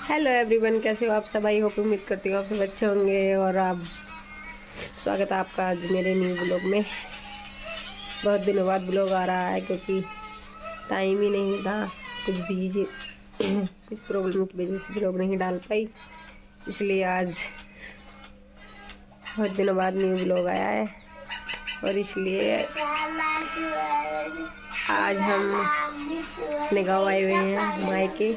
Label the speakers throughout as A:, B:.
A: Hello everyone, कैसे हो आप सब। आई होप, उम्मीद करती हूँ आप सब अच्छे होंगे। और आप स्वागत है आपका आज मेरे न्यू ब्लॉग में। बहुत दिनों बाद ब्लॉग आ रहा है क्योंकि टाइम ही नहीं था, कुछ बिजी कुछ प्रॉब्लम की वजह से ब्लॉग नहीं डाल पाई, इसलिए आज बहुत दिनों बाद न्यू ब्लॉग आया है। और इसलिए आज हम अपने गाँव आए हुए हैं, मायके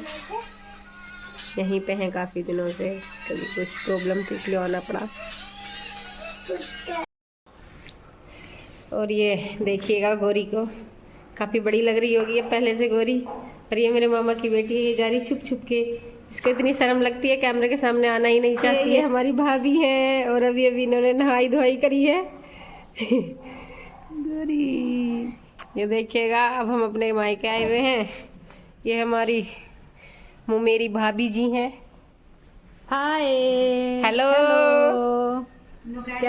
A: यहीं पे हैं काफ़ी दिनों से। कभी कुछ प्रॉब्लम थी इसलिए आना पड़ा। और ये देखिएगा, गोरी को काफ़ी बड़ी लग रही होगी ये पहले से गोरी। और ये मेरे मामा की बेटी है, ये जा रही छुप छुप के। इसको इतनी शर्म लगती है, कैमरे के सामने आना ही नहीं चाहती है। हमारी भाभी है और अभी अभी इन्होंने नहाई धोई करी है। गोरी, ये देखिएगा, अब हम अपने मायके आए हुए हैं। ये हमारी मेरी भाभी जी हैं।
B: Hi
A: hello.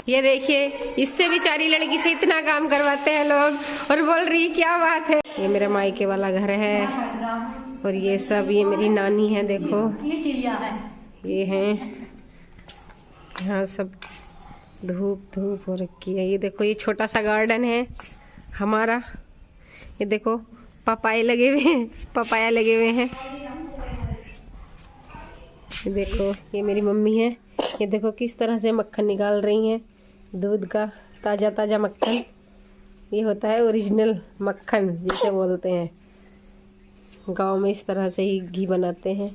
A: ये देखिए, इससे बेचारी लड़की से इतना काम करवाते हैं लोग और बोल रही क्या बात है। ये मेरे मायके वाला घर है और ये सब, ये मेरी नानी है। देखो
B: ये चिड़िया है,
A: ये हैं यहाँ सब धूप धूप हो रखी है। ये देखो, ये छोटा सा गार्डन है हमारा। ये देखो पपाये लगे हुए हैं, पपाया लगे हुए हैं। ये देखो, ये मेरी मम्मी है। ये देखो किस तरह से मक्खन निकाल रही हैं, दूध का ताज़ा ताज़ा मक्खन। ये होता है ओरिजिनल मक्खन जिसे बोलते हैं। गांव में इस तरह से ही घी बनाते हैं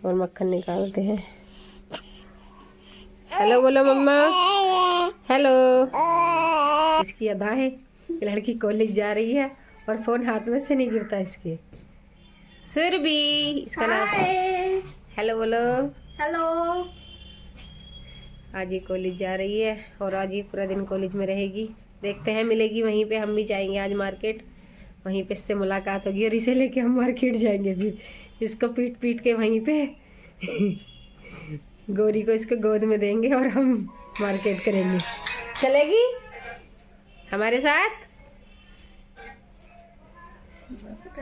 A: और मक्खन निकालते हैं। हेलो बोलो मम्मा, हेलो। इसकी अदा है, ये लड़की कॉलेज जा रही है और फोन हाथ में से नहीं गिरता इसके। सुरभि इसका नाम। हेलो बोलो।
B: हेलो।
A: आज ये कॉलेज जा रही है और आज ये पूरा दिन कॉलेज में रहेगी। देखते हैं, मिलेगी वहीं पे। हम भी जाएंगे आज मार्केट, वहीं पे इससे मुलाकात होगी और इसे लेके हम मार्केट जाएंगे। फिर इसको पीट पीट के वहीं पे गोरी को इसको गोद में देंगे और हम मार्केट करेंगे। चलेगी हमारे साथ?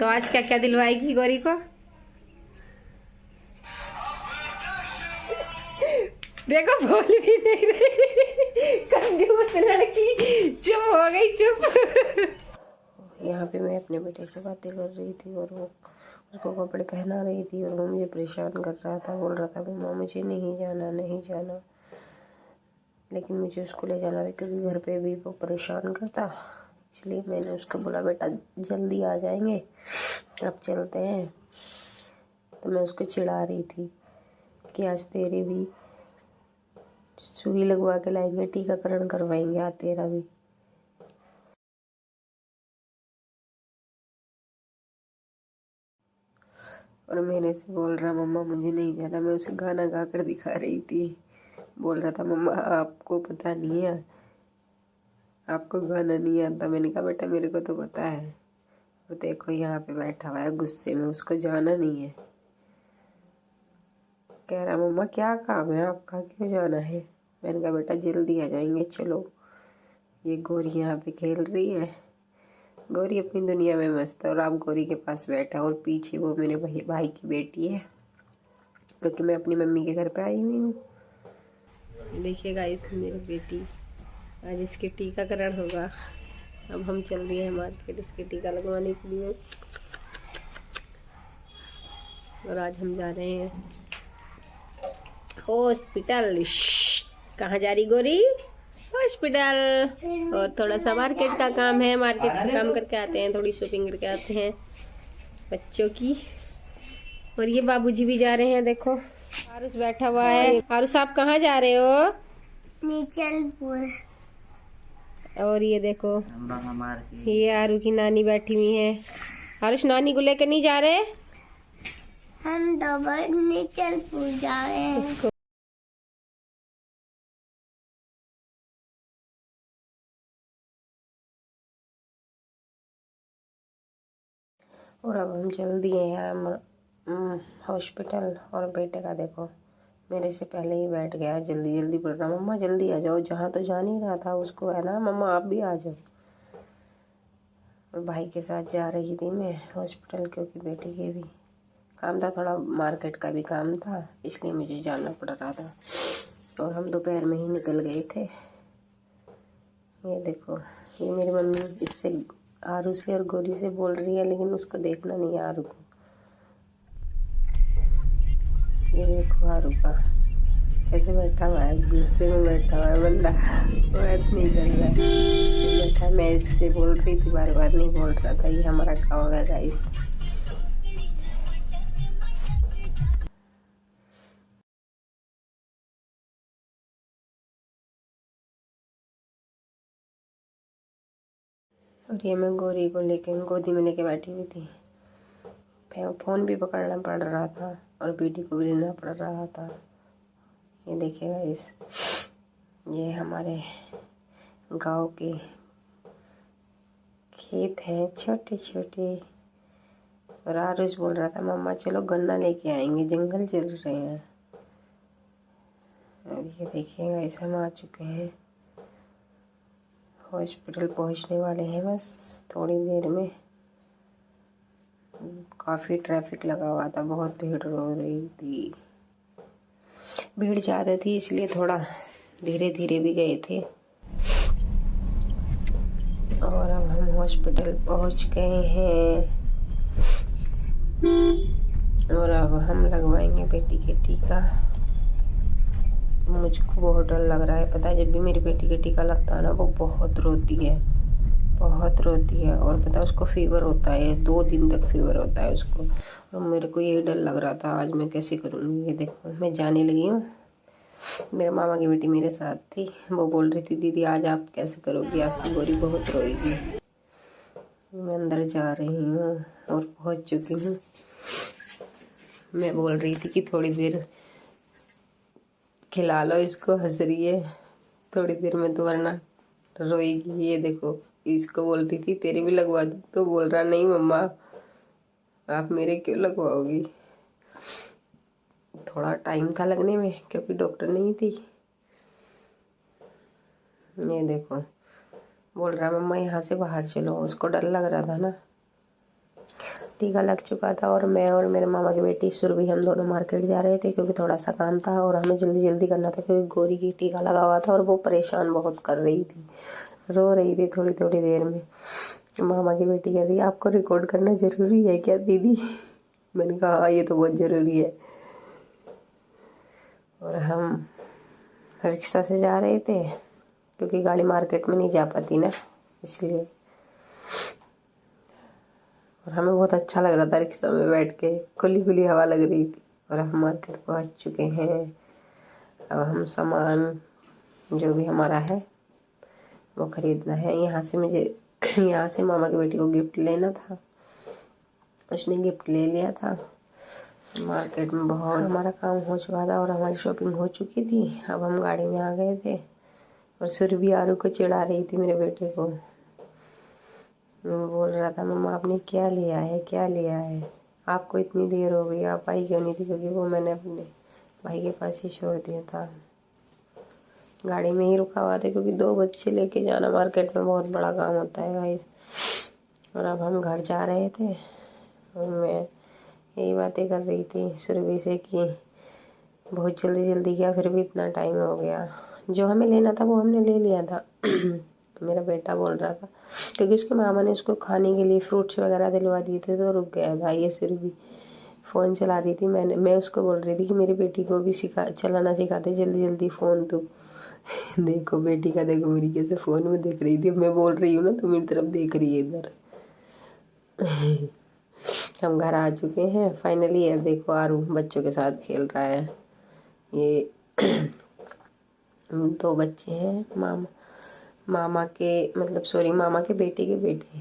A: तो आज क्या क्या दिलवाएगी गोरी को? देखो बोल भी नहीं रही, कंजूस लड़की, चुप हो गई, चुप। यहाँ पे मैं अपने बेटे से बातें कर रही थी और वो उसको कपड़े पहना रही थी और वो मुझे परेशान कर रहा था। बोल रहा था मम्मा मुझे नहीं जाना, नहीं जाना, लेकिन मुझे उसको ले जाना था क्योंकि घर पे भी वो परेशान करता। इसलिए मैंने उसको बोला बेटा जल्दी आ जाएंगे, अब चलते हैं। तो मैं उसको चिढ़ा रही थी कि आज तेरे भी सुई लगवा के लाएंगे, टीकाकरण करवाएंगे आज तेरा भी। और मेरे से बोल रहा मम्मा मुझे नहीं जाना। मैं उसे गाना गा कर दिखा रही थी। बोल रहा था मम्मा आपको पता नहीं है, आपको गाना नहीं आता। मैंने कहा बेटा मेरे को तो पता है। और देखो यहाँ पे बैठा हुआ है गुस्से में, उसको जाना नहीं है। कह रहा मम्मा क्या काम है आपका, क्यों जाना है? मैंने कहा बेटा जल्दी आ जाएंगे, चलो। ये गोरी यहाँ पे खेल रही है। गौरी अपनी दुनिया में मस्त है और आप गौरी के पास बैठा और पीछे वो मेरे भाई की बेटी है, क्योंकि मैं अपनी मम्मी के घर पे आई हुई हूँ। देखिएगा इस मेरी बेटी, आज इसके टीकाकरण होगा। अब हम चल रहे हैं मार्केट इसके टीका लगवाने के लिए। और आज हम जा रहे हैं हॉस्पिटल। कहाँ जा रही गोरी? हॉस्पिटल। और थोड़ा सा मार्केट का काम है, मार्केट का काम करके आते हैं, थोड़ी शॉपिंग करके आते हैं बच्चों की। और ये बाबूजी भी जा रहे हैं, देखो आरुष बैठा हुआ है। आरुष आप कहाँ जा रहे हो? नीचलपुर। और ये देखो ये आरू की नानी बैठी हुई है। आरुष नानी को लेकर नहीं जा रहे? हम तो नीचलपुर जा रहे हैं इसको। और अब हम चल दिए हैं हॉस्पिटल। और बेटे का देखो मेरे से पहले ही बैठ गया, जल्दी जल्दी बोल रहा मम्मा जल्दी आ जाओ। जहाँ तो जा नहीं रहा था उसको है ना मम्मा आप भी आ जाओ। और भाई के साथ जा रही थी मैं हॉस्पिटल, क्योंकि बेटी के भी काम था, थोड़ा मार्केट का भी काम था, इसलिए मुझे जाना पड़ रहा था। और हम दोपहर में ही निकल गए थे। ये देखो, ये मेरी मम्मी इससे आरू से और गोरी से बोल रही है, लेकिन उसको देखना नहीं है आरू को। ये देखो आरू का कैसे बैठा हुआ है, गुस्से में बैठा हुआ है बंदा, बात नहीं कर रहा है, बैठा। मैं इससे बोल रही थी, बार बार नहीं बोल रहा था। ये हमारा काव है गाइस। और ये मैं गोरी को लेके गोदी में लेके बैठी हुई थी। फ़ोन भी पकड़ना पड़ रहा था और बीटी को भी लेना पड़ रहा था। ये देखिएगा ये हमारे गांव के खेत हैं छोटे छोटे। और आरुष बोल रहा था मम्मा चलो गन्ना लेके आएंगे, जंगल चल रहे हैं। और ये देखिएगा इसे हम आ चुके हैं, हॉस्पिटल पहुंचने वाले हैं बस थोड़ी देर में। काफ़ी ट्रैफिक लगा हुआ था, बहुत भीड़ हो रही थी, भीड़ ज़्यादा थी इसलिए थोड़ा धीरे धीरे भी गए थे। और अब हम हॉस्पिटल पहुंच गए हैं और अब हम लगवाएंगे बेटी के टीका। मुझको बहुत डर लग रहा है, पता है जब भी मेरी बेटी के टीका लगता है ना वो बहुत रोती है, बहुत रोती है। और पता है उसको फीवर होता है, 2 दिन तक फीवर होता है उसको। और मेरे को ये डर लग रहा था आज मैं कैसे करूँगी। ये देखो मैं जाने लगी हूँ, मेरे मामा की बेटी मेरे साथ थी, वो बोल रही थी दीदी आज आप कैसे करोगी, आज तो गोरी बहुत रोएगी। मैं अंदर जा रही हूँ और पहुँच चुकी हूँ। मैं बोल रही थी कि थोड़ी देर खिला लो इसको, हंस रही है थोड़ी देर में तो वरना रोएगी। ये देखो इसको बोल रही थी तेरे भी लगवा दूँ, तो बोल रहा नहीं मम्मा आप मेरे क्यों लगवाओगी। थोड़ा टाइम था लगने में क्योंकि डॉक्टर नहीं थी। ये देखो बोल रहा मम्मा यहाँ से बाहर चलो, उसको डर लग रहा था ना। टीका लग चुका था और मैं और मेरे मामा की बेटी सुरभि हम दोनों मार्केट जा रहे थे क्योंकि थोड़ा सा काम था और हमें जल्दी जल्दी करना था क्योंकि गोरी की टीका लगा हुआ था और वो परेशान बहुत कर रही थी, रो रही थी थोड़ी थोड़ी देर में। मामा की बेटी कह रही है आपको रिकॉर्ड करना ज़रूरी है क्या दीदी। मैंने कहा हाँ ये तो बहुत ज़रूरी है। और हम रिक्शा से जा रहे थे क्योंकि गाड़ी मार्केट में नहीं जा पाती ना, इसलिए। और हमें बहुत अच्छा लग रहा था रिक्शा में बैठ के, खुली खुली हवा लग रही थी। और हम मार्केट पहुंच चुके हैं। अब हम सामान जो भी हमारा है वो ख़रीदना है। यहाँ से मामा की बेटी को गिफ्ट लेना था, उसने गिफ्ट ले लिया था। मार्केट में बहुत हमारा काम हो चुका था और हमारी शॉपिंग हो चुकी थी। अब हम गाड़ी में आ गए थे और सुरभि आरू को चिढ़ा रही थी मेरे बेटे को, बोल रहा था मम्मा आपने क्या लिया है, क्या लिया है, आपको इतनी देर हो गई आप आई क्यों नहीं थी। क्योंकि वो मैंने अपने भाई के पास ही छोड़ दिया था, गाड़ी में ही रुका हुआ था क्योंकि 2 बच्चे लेके जाना मार्केट में बहुत बड़ा काम होता है गाइस। और अब हम घर जा रहे थे और मैं यही बातें कर रही थी सुरभि से कि बहुत जल्दी जल्दी किया फिर भी इतना टाइम हो गया। जो हमें लेना था वो हमने ले लिया था। मेरा बेटा बोल रहा था क्योंकि उसके मामा ने उसको खाने के लिए फ्रूट्स वगैरह दिलवा दिए थे तो रुक गया था। ये सुरभि फ़ोन चला रही थी, मैं उसको बोल रही थी कि मेरी बेटी को भी चलाना सिखाते जल्दी जल्दी फ़ोन तो। देखो बेटी का देखो मेरी कैसे फ़ोन में देख रही थी, मैं बोल रही हूँ ना तो मेरी तरफ देख रही है इधर। हम घर आ चुके हैं फाइनली। यार देखो आरू बच्चों के साथ खेल रहा है। ये 2 बच्चे हैं मामा के बेटे के बेटे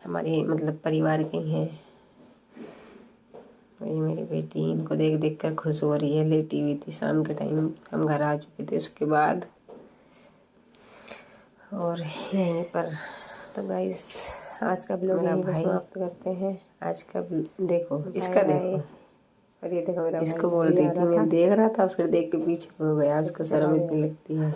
A: हमारे मतलब परिवार के ही हैं। ये मेरी बेटी इनको देख देख कर खुश हो रही है, लेटी हुई थी। शाम के टाइम हम घर आ चुके थे उसके बाद। और यहीं पर तो गाइस आज का ब्लॉग यहीं पर समाप्त करते हैं। आज का देखो इसका देखो, और ये देखो मेरा इसको बोल रही थी मैं देख रहा था फिर देख के पीछे हो गया, उसको शर्म इतनी लगती है।